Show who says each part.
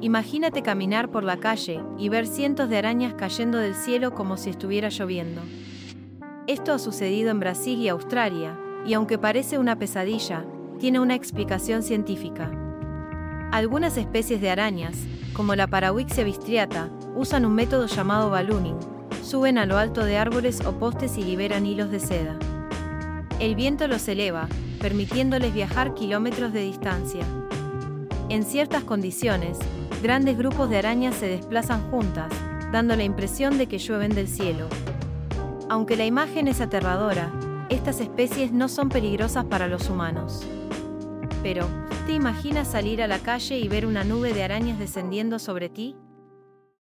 Speaker 1: Imagínate caminar por la calle y ver cientos de arañas cayendo del cielo como si estuviera lloviendo. Esto ha sucedido en Brasil y Australia, y aunque parece una pesadilla, tiene una explicación científica. Algunas especies de arañas, como la Parawixia bistriata, usan un método llamado ballooning. Suben a lo alto de árboles o postes y liberan hilos de seda. El viento los eleva, permitiéndoles viajar kilómetros de distancia. En ciertas condiciones, grandes grupos de arañas se desplazan juntas, dando la impresión de que llueven del cielo. Aunque la imagen es aterradora, estas especies no son peligrosas para los humanos. Pero, ¿te imaginas salir a la calle y ver una nube de arañas descendiendo sobre ti?